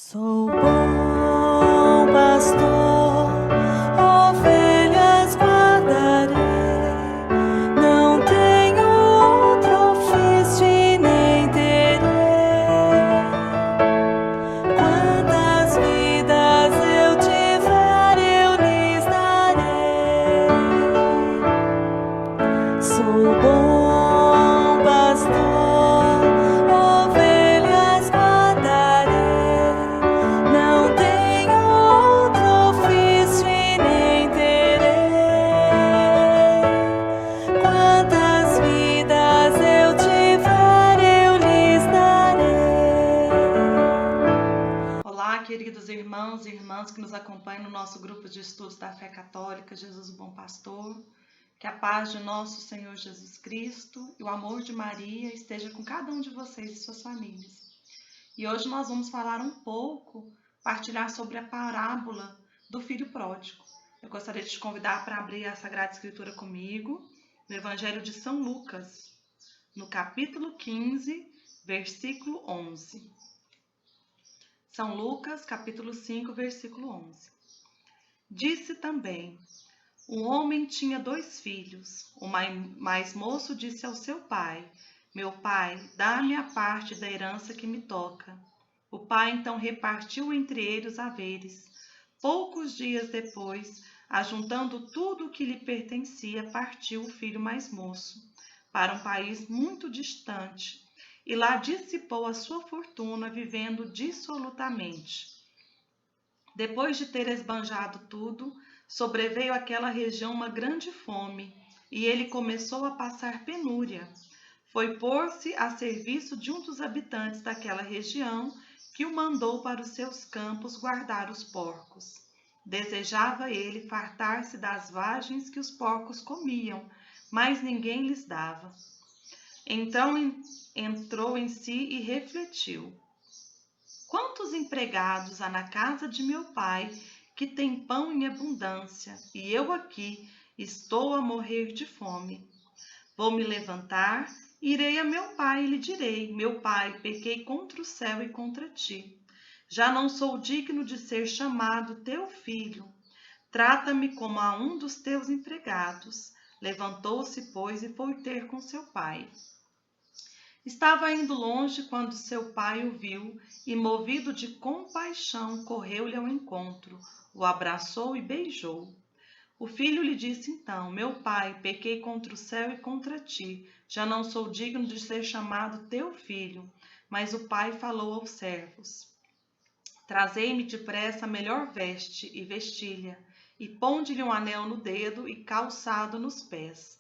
Sou bom pastor, ovelhas guardarei, não tenho outro ofício e nem terei. Quantas vidas eu tiver, eu lhes darei. Sou bom pastor, ovelhas guardarei. Não tenho outro ofício e nem terei. Quantas vidas eu tiver, eu lhes darei. Olá, queridos irmãos e irmãs que nos acompanham no nosso grupo de estudos da fé católica, Jesus o Bom Pastor. Que a paz de nosso Senhor Jesus Cristo e o amor de Maria esteja com cada um de vocês e suas famílias. E hoje nós vamos falar um pouco, partilhar sobre a parábola do filho pródigo. Eu gostaria de te convidar para abrir a Sagrada Escritura comigo, no Evangelho de São Lucas, no capítulo 15, versículo 11. São Lucas, capítulo 5, versículo 11. Disse também: um homem tinha 2 filhos. O mais moço disse ao seu pai: meu pai, dá-me a parte da herança que me toca. O pai então repartiu entre eles os haveres. Poucos dias depois, ajuntando tudo o que lhe pertencia, partiu o filho mais moço para um país muito distante e lá dissipou a sua fortuna vivendo dissolutamente. Depois de ter esbanjado tudo, sobreveio àquela região uma grande fome, e ele começou a passar penúria. Foi pôr-se a serviço de um dos habitantes daquela região, que o mandou para os seus campos guardar os porcos. Desejava ele fartar-se das vagens que os porcos comiam, mas ninguém lhes dava. Então entrou em si e refletiu: quantos empregados há na casa de meu pai que tem pão em abundância, e eu aqui estou a morrer de fome. Vou me levantar, irei a meu pai e lhe direi: meu pai, pequei contra o céu e contra ti. Já não sou digno de ser chamado teu filho. Trata-me como a um dos teus empregados. Levantou-se, pois, e foi ter com seu pai. Estava indo longe quando seu pai o viu e, movido de compaixão, correu-lhe ao encontro, o abraçou e beijou. O filho lhe disse então: meu pai, pequei contra o céu e contra ti, já não sou digno de ser chamado teu filho. Mas o pai falou aos servos: trazei-me depressa a melhor veste e vestilha, e ponde-lhe um anel no dedo e calçado nos pés.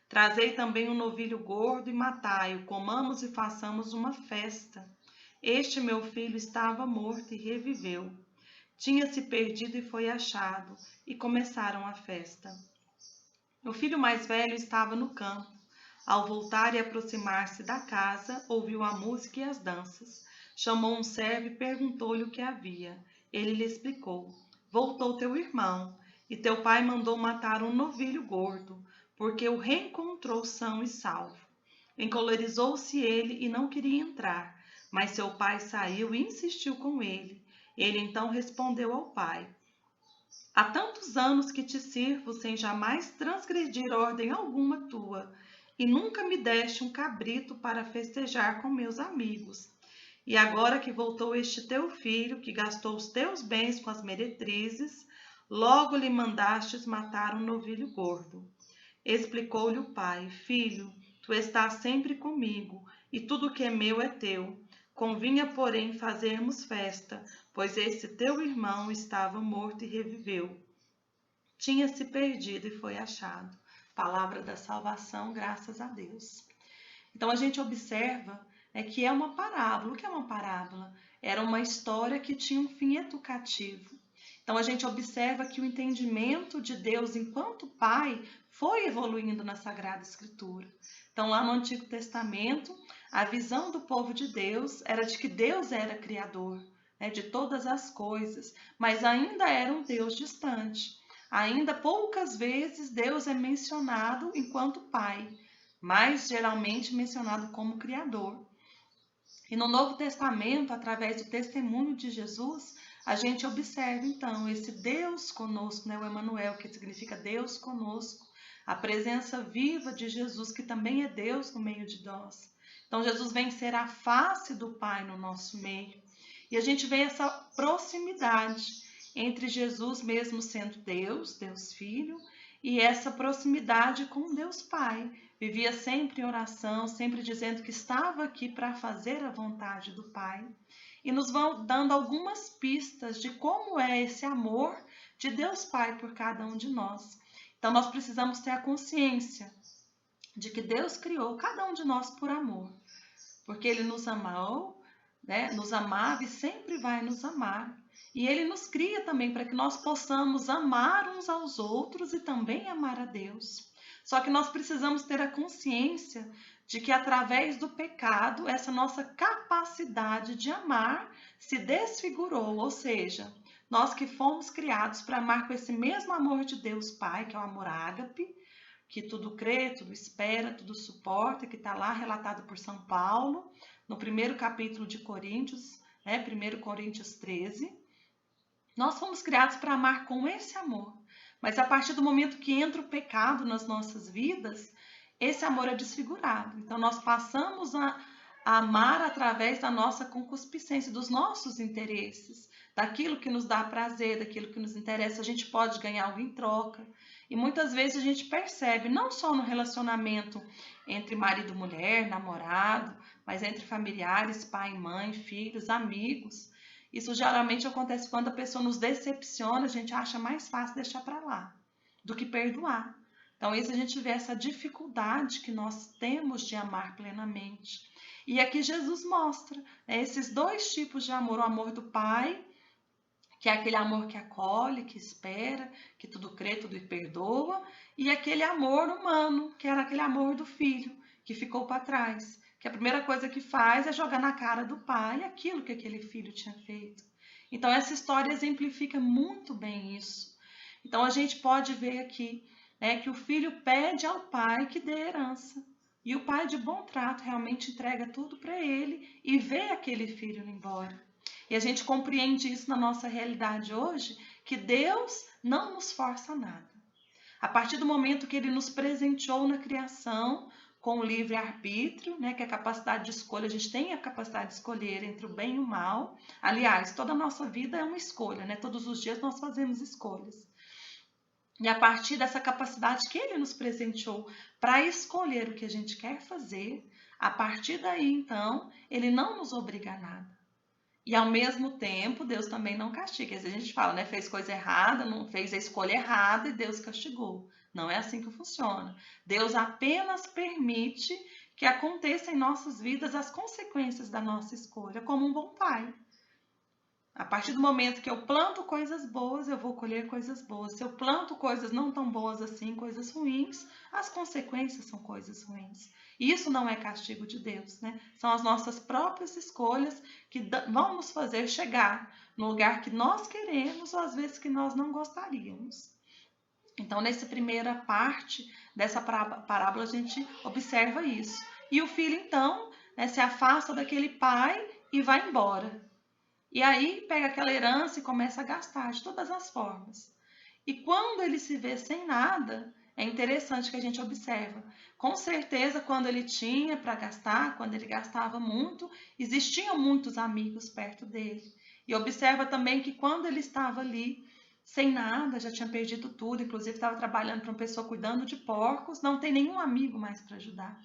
Trazei também um novilho gordo e matai-o, comamos e façamos uma festa. Este meu filho estava morto e reviveu. Tinha-se perdido e foi achado, e começaram a festa. O filho mais velho estava no campo. Ao voltar e aproximar-se da casa, ouviu a música e as danças. Chamou um servo e perguntou-lhe o que havia. Ele lhe explicou: voltou teu irmão, e teu pai mandou matar um novilho gordo, porque o reencontrou são e salvo. Encolerizou-se ele e não queria entrar, mas seu pai saiu e insistiu com ele. Ele então respondeu ao pai: há tantos anos que te sirvo sem jamais transgredir ordem alguma tua, e nunca me deste um cabrito para festejar com meus amigos. E agora que voltou este teu filho, que gastou os teus bens com as meretrizes, logo lhe mandastes matar um novilho gordo. Explicou-lhe o pai: filho, tu estás sempre comigo, e tudo que é meu é teu. Convinha, porém, fazermos festa, pois esse teu irmão estava morto e reviveu. Tinha-se perdido e foi achado. Palavra da salvação, graças a Deus. Então a gente observa que é uma parábola. O que é uma parábola? Era uma história que tinha um fim educativo. Então a gente observa que o entendimento de Deus enquanto Pai foi evoluindo na Sagrada Escritura. Então lá no Antigo Testamento, a visão do povo de Deus era de que Deus era criador, de todas as coisas, mas ainda era um Deus distante. Ainda poucas vezes Deus é mencionado enquanto Pai, mas geralmente mencionado como Criador. E no Novo Testamento, através do testemunho de Jesus, a gente observa então esse Deus conosco, né? O Emanuel, que significa Deus conosco, a presença viva de Jesus, que também é Deus no meio de nós. Então Jesus vem ser a face do Pai no nosso meio. E a gente vê essa proximidade entre Jesus mesmo sendo Deus, Deus Filho, e essa proximidade com Deus Pai. Vivia sempre em oração, sempre dizendo que estava aqui para fazer a vontade do Pai. E nos vão dando algumas pistas de como é esse amor de Deus Pai por cada um de nós. Então nós precisamos ter a consciência de que Deus criou cada um de nós por amor, porque Ele nos amou, né? Nos amava e sempre vai nos amar. E Ele nos cria também para que nós possamos amar uns aos outros e também amar a Deus. Só que nós precisamos ter a consciência de que através do pecado, essa nossa capacidade de amar se desfigurou, ou seja, nós que fomos criados para amar com esse mesmo amor de Deus Pai, que é o amor ágape, que tudo crê, tudo espera, tudo suporta, que está lá relatado por São Paulo, no primeiro capítulo de Coríntios, né, 1 Coríntios 13. Nós fomos criados para amar com esse amor, mas a partir do momento que entra o pecado nas nossas vidas, esse amor é desfigurado. Então nós passamos a amar através da nossa concupiscência, dos nossos interesses, daquilo que nos dá prazer, daquilo que nos interessa. A gente pode ganhar algo em troca. E muitas vezes a gente percebe, não só no relacionamento entre marido e mulher, namorado, mas entre familiares, pai, mãe, filhos, amigos. Isso geralmente acontece quando a pessoa nos decepciona, a gente acha mais fácil deixar para lá do que perdoar. Então, isso a gente vê essa dificuldade que nós temos de amar plenamente. E aqui Jesus mostra, né, esses dois tipos de amor: o amor do Pai, que é aquele amor que acolhe, que espera, que tudo crê, tudo perdoa, e aquele amor humano, que era aquele amor do Filho, que ficou para trás, que a primeira coisa que faz é jogar na cara do Pai aquilo que aquele filho tinha feito. Então, essa história exemplifica muito bem isso. Então, a gente pode ver aqui, né, que o filho pede ao pai que dê herança. E o pai, de bom trato, realmente entrega tudo para ele e vê aquele filho indo embora. E a gente compreende isso na nossa realidade hoje, que Deus não nos força a nada. A partir do momento que Ele nos presenteou na criação com o livre-arbítrio, né, que é a capacidade de escolha, a gente tem a capacidade de escolher entre o bem e o mal. Aliás, toda a nossa vida é uma escolha, né? Todos os dias nós fazemos escolhas. E a partir dessa capacidade que Ele nos presenteou para escolher o que a gente quer fazer, a partir daí, então, Ele não nos obriga a nada. E ao mesmo tempo, Deus também não castiga. Às vezes a gente fala, né, fez coisa errada, não fez a escolha errada e Deus castigou. Não é assim que funciona. Deus apenas permite que aconteça em nossas vidas as consequências da nossa escolha, como um bom pai. A partir do momento que eu planto coisas boas, eu vou colher coisas boas. Se eu planto coisas não tão boas assim, coisas ruins, as consequências são coisas ruins. Isso não é castigo de Deus, né? São as nossas próprias escolhas que vão nos fazer chegar no lugar que nós queremos ou às vezes que nós não gostaríamos. Então, nessa primeira parte dessa parábola, a gente observa isso. E o filho, então, né, se afasta daquele pai e vai embora. E aí pega aquela herança e começa a gastar de todas as formas. E quando ele se vê sem nada, é interessante que a gente observa. Com certeza, quando ele tinha para gastar, quando ele gastava muito, existiam muitos amigos perto dele. E observa também que quando ele estava ali, sem nada, já tinha perdido tudo, inclusive estava trabalhando para uma pessoa cuidando de porcos, não tem nenhum amigo mais para ajudar.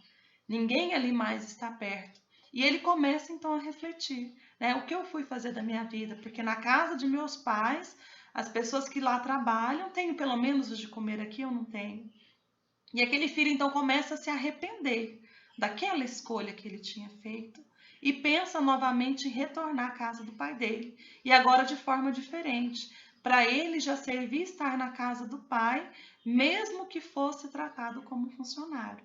Ninguém ali mais está perto. E ele começa então a refletir, né? O que eu fui fazer da minha vida? Porque na casa de meus pais, as pessoas que lá trabalham, tenho pelo menos o de comer aqui, eu não tenho. E aquele filho então começa a se arrepender daquela escolha que ele tinha feito e pensa novamente em retornar à casa do pai dele. E agora de forma diferente. Para ele já servia estar na casa do pai, mesmo que fosse tratado como funcionário.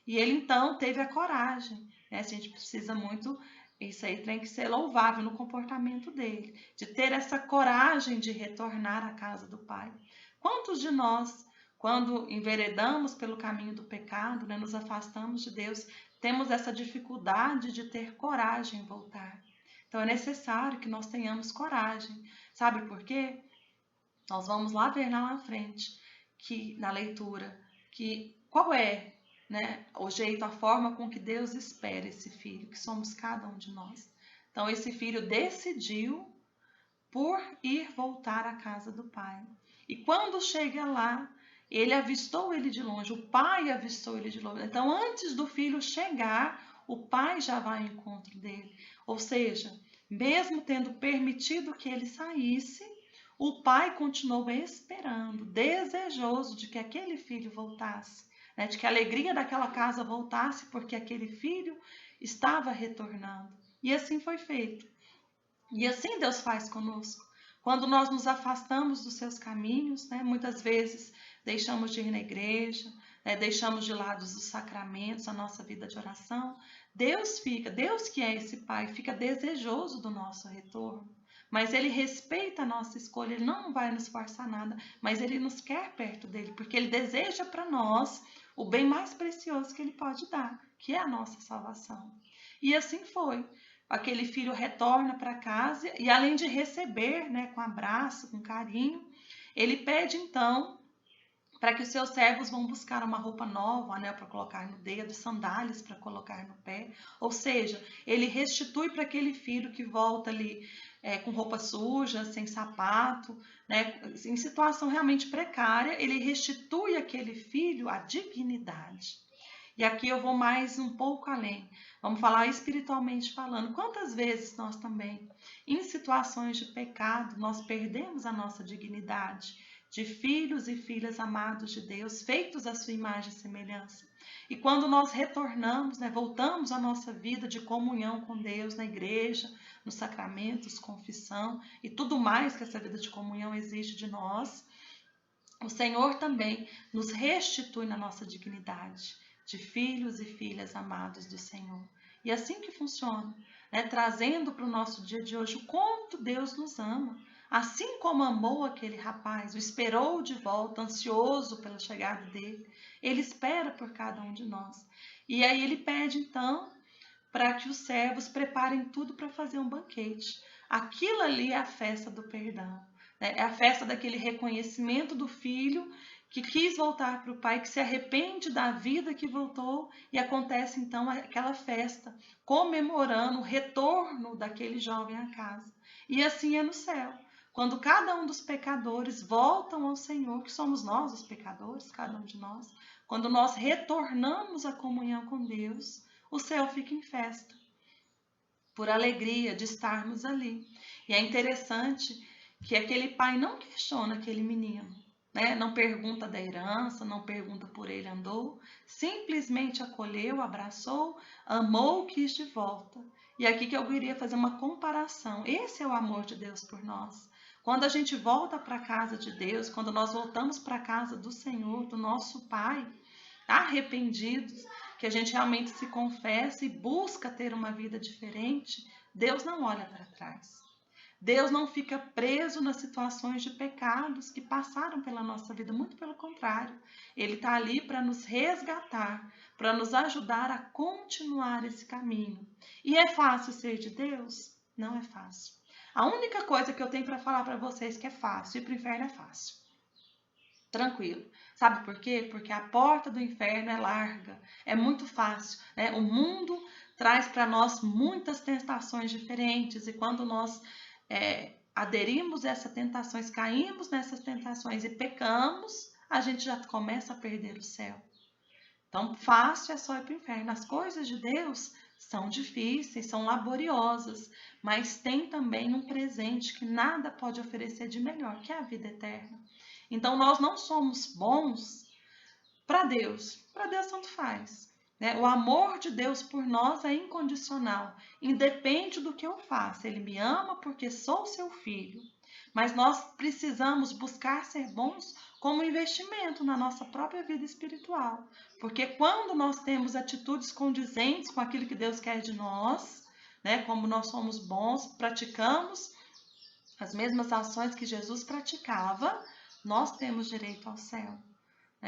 E ele então teve a coragem, né? A gente precisa muito, isso aí tem que ser louvável no comportamento dele, de ter essa coragem de retornar à casa do Pai. Quantos de nós, quando enveredamos pelo caminho do pecado, né, nos afastamos de Deus, temos essa dificuldade de ter coragem em voltar. Então é necessário que nós tenhamos coragem. Sabe por quê? Nós vamos lá ver lá na frente, que na leitura, que qual é, né, o jeito, a forma com que Deus espera esse filho, que somos cada um de nós. Então esse filho decidiu por ir voltar à casa do pai. E quando chega lá, ele avistou ele de longe, o pai avistou ele de longe. Então, antes do filho chegar, o pai já vai ao encontro dele. Ou seja, mesmo tendo permitido que ele saísse, o pai continuou esperando, desejoso de que aquele filho voltasse, né? De que a alegria daquela casa voltasse, porque aquele filho estava retornando. E assim foi feito. E assim Deus faz conosco. Quando nós nos afastamos dos seus caminhos, né, muitas vezes deixamos de ir na igreja, né, deixamos de lado os sacramentos, a nossa vida de oração, Deus que é esse Pai, fica desejoso do nosso retorno. Mas Ele respeita a nossa escolha, Ele não vai nos forçar nada, mas Ele nos quer perto dEle, porque Ele deseja para nós o bem mais precioso que Ele pode dar, que é a nossa salvação. E assim foi. Aquele filho retorna para casa e, além de receber, né, com abraço, com carinho, ele pede então para que os seus servos vão buscar uma roupa nova, né, para colocar no dedo, sandálias para colocar no pé. Ou seja, ele restitui para aquele filho que volta ali com roupa suja, sem sapato, né, em situação realmente precária, ele restitui àquele filho a dignidade. E aqui eu vou mais um pouco além. Vamos falar espiritualmente falando. Quantas vezes nós também, em situações de pecado, nós perdemos a nossa dignidade de filhos e filhas amados de Deus, feitos à sua imagem e semelhança. E quando nós retornamos, né, voltamos à nossa vida de comunhão com Deus na igreja, nos sacramentos, confissão e tudo mais que essa vida de comunhão exige de nós, o Senhor também nos restitui na nossa dignidade de filhos e filhas amados do Senhor. E assim que funciona, né? Trazendo para o nosso dia de hoje o quanto Deus nos ama. Assim como amou aquele rapaz, o esperou de volta, ansioso pela chegada dele, ele espera por cada um de nós. E aí ele pede então para que os servos preparem tudo para fazer um banquete. Aquilo ali é a festa do perdão, né? É a festa daquele reconhecimento do filho que quis voltar para o pai, que se arrepende da vida que voltou, e acontece então aquela festa, comemorando o retorno daquele jovem à casa. E assim é no céu. Quando cada um dos pecadores voltam ao Senhor, que somos nós os pecadores, cada um de nós, quando nós retornamos à comunhão com Deus, o céu fica em festa, por alegria de estarmos ali. E é interessante que aquele pai não questiona aquele menino, né? Não pergunta da herança, não pergunta por ele andou, simplesmente acolheu, abraçou, amou, quis de volta. E aqui que eu queria fazer uma comparação. Esse é o amor de Deus por nós. Quando a gente volta para a casa de Deus, quando nós voltamos para a casa do Senhor, do nosso Pai, arrependidos, que a gente realmente se confessa e busca ter uma vida diferente, Deus não olha para trás. Deus não fica preso nas situações de pecados que passaram pela nossa vida, muito pelo contrário. Ele está ali para nos resgatar, para nos ajudar a continuar esse caminho. E é fácil ser de Deus? Não é fácil. A única coisa que eu tenho para falar para vocês que é fácil, ir para o inferno é fácil. Tranquilo. Sabe por quê? Porque a porta do inferno é larga, é muito fácil, né? O mundo traz para nós muitas tentações diferentes, e quando nós aderimos a essas tentações, caímos nessas tentações e pecamos, a gente já começa a perder o céu. Então, fácil é só ir para o inferno. As coisas de Deus são difíceis, são laboriosas, mas tem também um presente que nada pode oferecer de melhor, que é a vida eterna. Então, nós não somos bons para Deus. Para Deus, tanto faz. Né? O amor de Deus por nós é incondicional. Independe do que eu faça. Ele me ama porque sou seu filho. Mas nós precisamos buscar ser bons como investimento na nossa própria vida espiritual. Porque quando nós temos atitudes condizentes com aquilo que Deus quer de nós, né? Como nós somos bons, praticamos as mesmas ações que Jesus praticava, nós temos direito ao céu.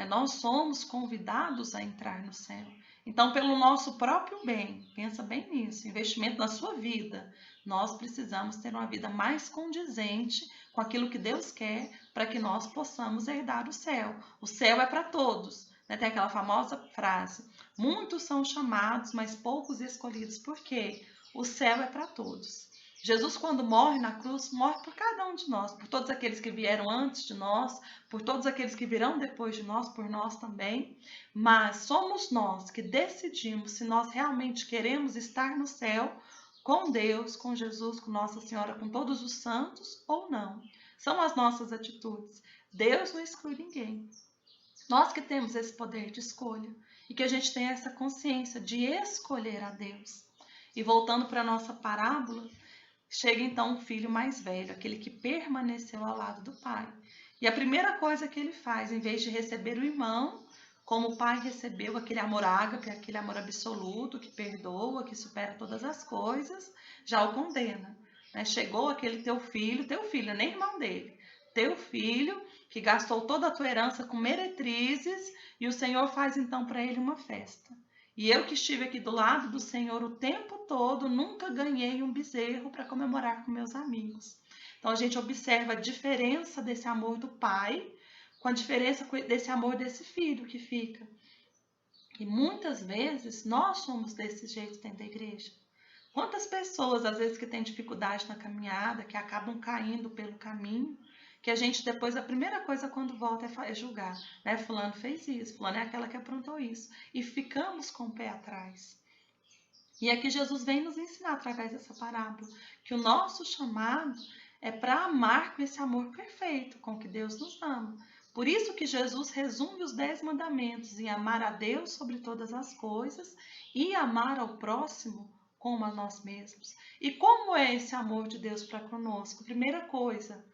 Nós somos convidados a entrar no céu. Então, pelo nosso próprio bem, pensa bem nisso, investimento na sua vida, nós precisamos ter uma vida mais condizente com aquilo que Deus quer para que nós possamos herdar o céu. O céu é para todos, né? Tem aquela famosa frase: muitos são chamados, mas poucos escolhidos. Por quê? O céu é para todos. Jesus, quando morre na cruz, morre por cada um de nós, por todos aqueles que vieram antes de nós, por todos aqueles que virão depois de nós, por nós também. Mas somos nós que decidimos se nós realmente queremos estar no céu com Deus, com Jesus, com Nossa Senhora, com todos os santos ou não. São as nossas atitudes. Deus não exclui ninguém. Nós que temos esse poder de escolha e que a gente tem essa consciência de escolher a Deus. E voltando para a nossa parábola, chega então o filho mais velho, aquele que permaneceu ao lado do pai. E a primeira coisa que ele faz, em vez de receber o irmão, como o pai recebeu aquele amor ágape, aquele amor absoluto, que perdoa, que supera todas as coisas, já o condena. Né? Chegou aquele teu filho, nem irmão dele, teu filho, que gastou toda a tua herança com meretrizes, e o Senhor faz então para ele uma festa. E eu que estive aqui do lado do Senhor o tempo todo, nunca ganhei um bezerro para comemorar com meus amigos. Então a gente observa a diferença desse amor do pai com a diferença desse amor desse filho que fica. E muitas vezes nós somos desse jeito dentro da igreja. Quantas pessoas, às vezes, que têm dificuldade na caminhada, que acabam caindo pelo caminho, que a gente depois, a primeira coisa quando volta é julgar, né? Fulano fez isso, fulano é aquela que aprontou isso. E ficamos com o pé atrás. E aqui Jesus vem nos ensinar através dessa parábola que o nosso chamado é para amar com esse amor perfeito, com que Deus nos ama. Por isso que Jesus resume os 10 mandamentos em amar a Deus sobre todas as coisas e amar ao próximo como a nós mesmos. E como é esse amor de Deus para conosco? Primeira coisa,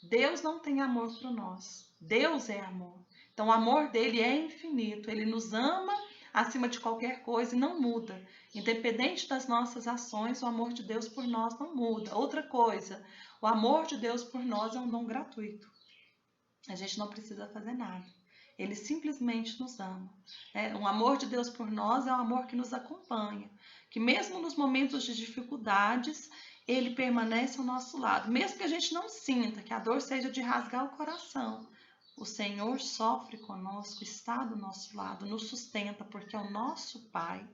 Deus não tem amor por nós. Deus é amor. Então o amor dele é infinito. Ele nos ama acima de qualquer coisa e não muda. Independente das nossas ações, o amor de Deus por nós não muda. Outra coisa, o amor de Deus por nós é um dom gratuito. A gente não precisa fazer nada. Ele simplesmente nos ama. O amor de Deus por nós é um amor que nos acompanha. Que mesmo nos momentos de dificuldades, ele permanece ao nosso lado. Mesmo que a gente não sinta, que a dor seja de rasgar o coração, o Senhor sofre conosco, está do nosso lado, nos sustenta, porque é o nosso Pai.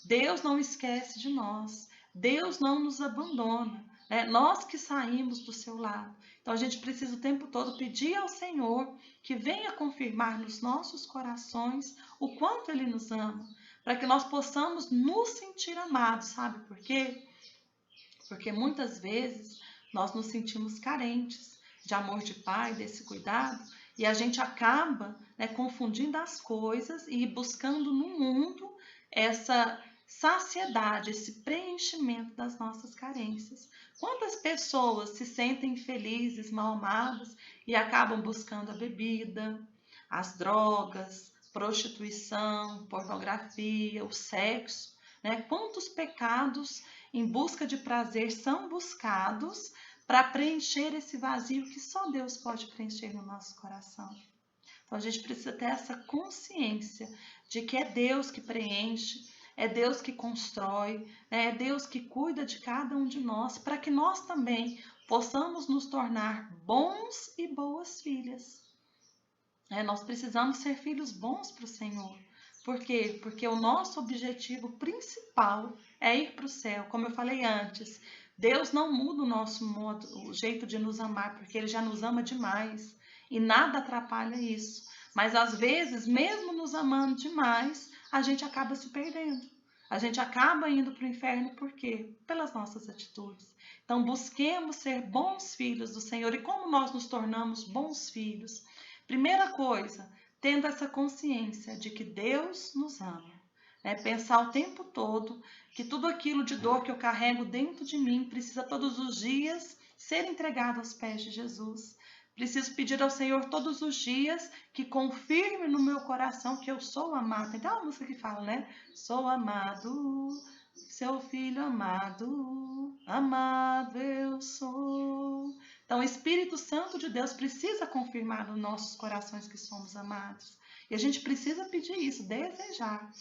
Deus não esquece de nós. Deus não nos abandona. Nós que saímos do seu lado. Então a gente precisa o tempo todo pedir ao Senhor que venha confirmar nos nossos corações o quanto Ele nos ama, para que nós possamos nos sentir amados, sabe por quê? Porque muitas vezes nós nos sentimos carentes de amor de pai, desse cuidado, e a gente acaba confundindo as coisas e buscando no mundo essa saciedade, esse preenchimento das nossas carências. Quantas pessoas se sentem felizes, mal amadas e acabam buscando a bebida, as drogas, prostituição, pornografia, o sexo, Quantos pecados em busca de prazer são buscados para preencher esse vazio que só Deus pode preencher no nosso coração. Então a gente precisa ter essa consciência de que é Deus que preenche, é Deus que constrói, é Deus que cuida de cada um de nós, para que nós também possamos nos tornar bons e boas filhas. Nós precisamos ser filhos bons para o Senhor. Por quê? Porque o nosso objetivo principal é ir para o céu. Como eu falei antes, Deus não muda o nosso modo, o jeito de nos amar, porque Ele já nos ama demais e nada atrapalha isso. Mas às vezes, mesmo nos amando demais, a gente acaba se perdendo. A gente acaba indo para o inferno por quê? Pelas nossas atitudes. Então busquemos ser bons filhos do Senhor. E como nós nos tornamos bons filhos? Primeira coisa, tendo essa consciência de que Deus nos ama. Pensar o tempo todo que tudo aquilo de dor que eu carrego dentro de mim precisa todos os dias ser entregado aos pés de Jesus. Preciso pedir ao Senhor todos os dias que confirme no meu coração que eu sou amado. Então, a música que fala, Sou amado, seu filho amado, amado eu sou. Então, o Espírito Santo de Deus precisa confirmar nos nossos corações que somos amados. E a gente precisa pedir isso, desejar.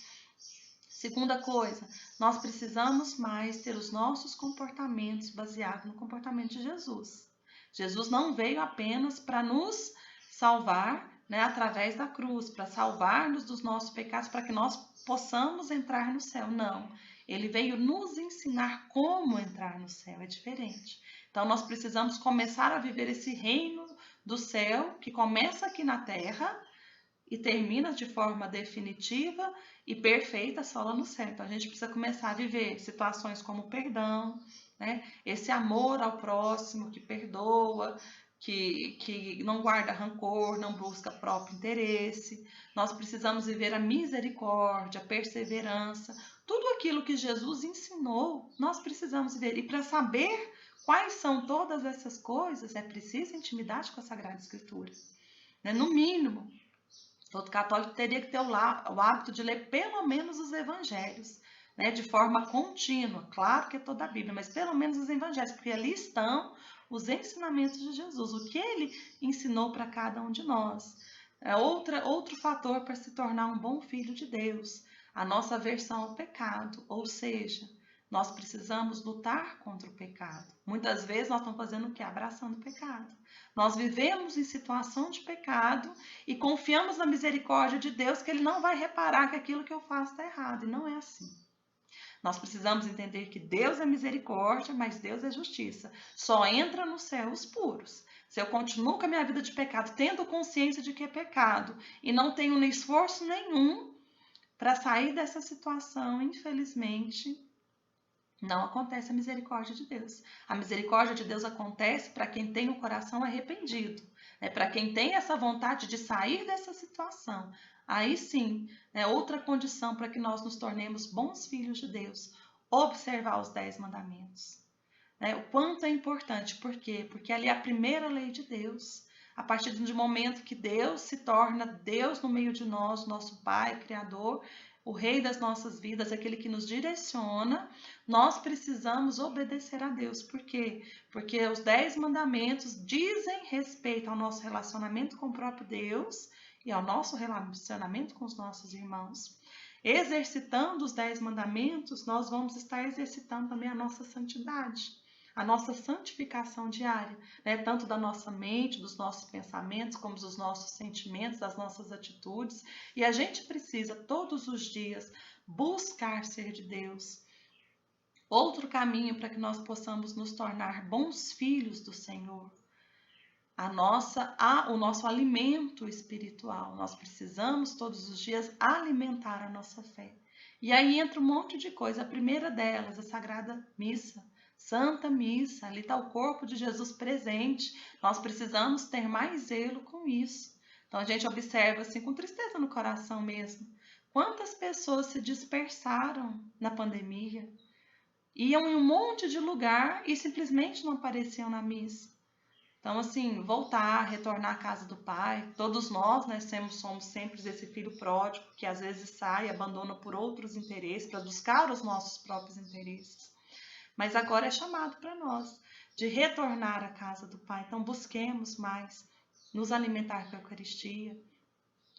Segunda coisa, nós precisamos mais ter os nossos comportamentos baseados no comportamento de Jesus. Jesus não veio apenas para nos salvar, né, através da cruz, para salvar-nos dos nossos pecados, para que nós possamos entrar no céu. Não, ele veio nos ensinar como entrar no céu, é diferente. Então nós precisamos começar a viver esse reino do céu, que começa aqui na terra e termina de forma definitiva e perfeita só lá no céu. Então a gente precisa começar a viver situações como perdão, né? Esse amor ao próximo que perdoa, que não guarda rancor, não busca próprio interesse. Nós precisamos viver a misericórdia, a perseverança, tudo aquilo que Jesus ensinou, nós precisamos viver. E para saber quais são todas essas coisas, é preciso intimidade com a Sagrada Escritura, né? No mínimo, todo católico teria que ter o hábito de ler pelo menos os evangelhos, né, de forma contínua. Claro que é toda a Bíblia, mas pelo menos os evangelhos, porque ali estão os ensinamentos de Jesus, o que ele ensinou para cada um de nós. É outro fator para se tornar um bom filho de Deus, a nossa aversão ao pecado, ou seja, nós precisamos lutar contra o pecado. Muitas vezes nós estamos fazendo o quê? Abraçando o pecado. Nós vivemos em situação de pecado e confiamos na misericórdia de Deus, que Ele não vai reparar que aquilo que eu faço está errado. E não é assim. Nós precisamos entender que Deus é misericórdia, mas Deus é justiça. Só entra no céu os puros. Se eu continuo com a minha vida de pecado, tendo consciência de que é pecado, e não tenho esforço nenhum para sair dessa situação, infelizmente, não acontece a misericórdia de Deus. A misericórdia de Deus acontece para quem tem o coração arrependido, né? Para quem tem essa vontade de sair dessa situação. Aí sim, é outra condição para que nós nos tornemos bons filhos de Deus, observar os 10 mandamentos. Né? O quanto é importante, por quê? Porque ali é a primeira lei de Deus. A partir do momento que Deus se torna Deus no meio de nós, nosso Pai, Criador, o Rei das nossas vidas, aquele que nos direciona, nós precisamos obedecer a Deus. Por quê? Porque os 10 mandamentos dizem respeito ao nosso relacionamento com o próprio Deus e ao nosso relacionamento com os nossos irmãos. Exercitando os 10 mandamentos, nós vamos estar exercitando também a nossa santidade, a nossa santificação diária, né? Tanto da nossa mente, dos nossos pensamentos, como dos nossos sentimentos, das nossas atitudes. E a gente precisa, todos os dias, buscar ser de Deus. Outro caminho para que nós possamos nos tornar bons filhos do Senhor, o nosso alimento espiritual. Nós precisamos, todos os dias, alimentar a nossa fé. E aí entra um monte de coisa. A primeira delas, a Sagrada Missa. Santa Missa, ali está o corpo de Jesus presente. Nós precisamos ter mais zelo com isso. Então a gente observa assim com tristeza no coração mesmo. Quantas pessoas se dispersaram na pandemia? Iam em um monte de lugar e simplesmente não apareciam na missa. Então assim, voltar, retornar à casa do Pai. Todos nós, né, somos sempre esse filho pródigo que às vezes sai e abandona por outros interesses, para buscar os nossos próprios interesses. Mas agora é chamado para nós de retornar à casa do Pai. Então busquemos mais nos alimentar com a Eucaristia,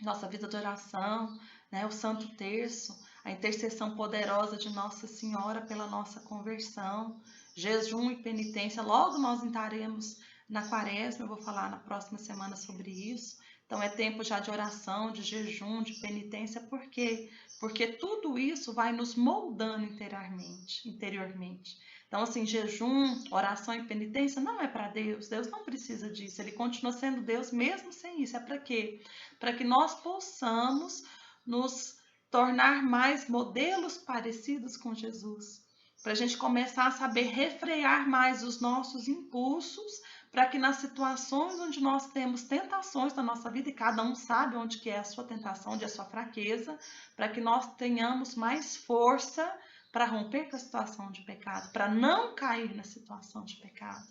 nossa vida de oração, né? O Santo Terço, a intercessão poderosa de Nossa Senhora pela nossa conversão, jejum e penitência. Logo nós entraremos na Quaresma, eu vou falar na próxima semana sobre isso. Então é tempo já de oração, de jejum, de penitência. Por quê? Porque tudo isso vai nos moldando interiormente. Então, assim, jejum, oração e penitência não é para Deus. Deus não precisa disso. Ele continua sendo Deus mesmo sem isso. É para quê? Para que nós possamos nos tornar mais modelos parecidos com Jesus. Para a gente começar a saber refrear mais os nossos impulsos, para que nas situações onde nós temos tentações na nossa vida, e cada um sabe onde que é a sua tentação, onde é a sua fraqueza, para que nós tenhamos mais força para romper com a situação de pecado, para não cair na situação de pecado.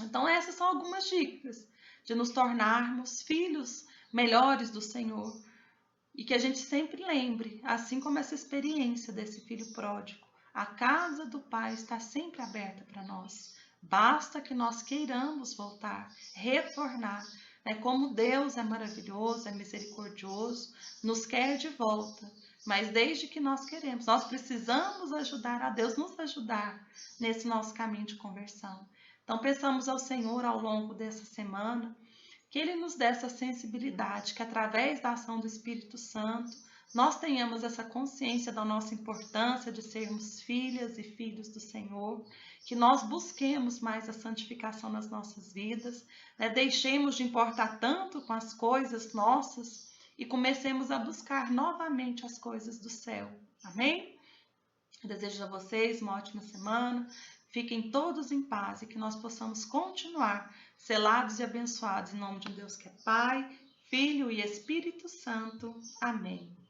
Então essas são algumas dicas de nos tornarmos filhos melhores do Senhor. E que a gente sempre lembre, assim como essa experiência desse filho pródigo, a casa do Pai está sempre aberta para nós. Basta que nós queiramos voltar, retornar. Como Deus é maravilhoso, é misericordioso, nos quer de volta. mas desde que nós queremos. Nós precisamos ajudar a Deus, nos ajudar nesse nosso caminho de conversão. Então, peçamos ao Senhor ao longo dessa semana que Ele nos dê essa sensibilidade, que através da ação do Espírito Santo, nós tenhamos essa consciência da nossa importância de sermos filhas e filhos do Senhor, que nós busquemos mais a santificação nas nossas vidas, né? Deixemos de importar tanto com as coisas nossas e comecemos a buscar novamente as coisas do céu. Amém? Desejo a vocês uma ótima semana. Fiquem todos em paz e que nós possamos continuar selados e abençoados em nome de um Deus que é Pai, Filho e Espírito Santo. Amém.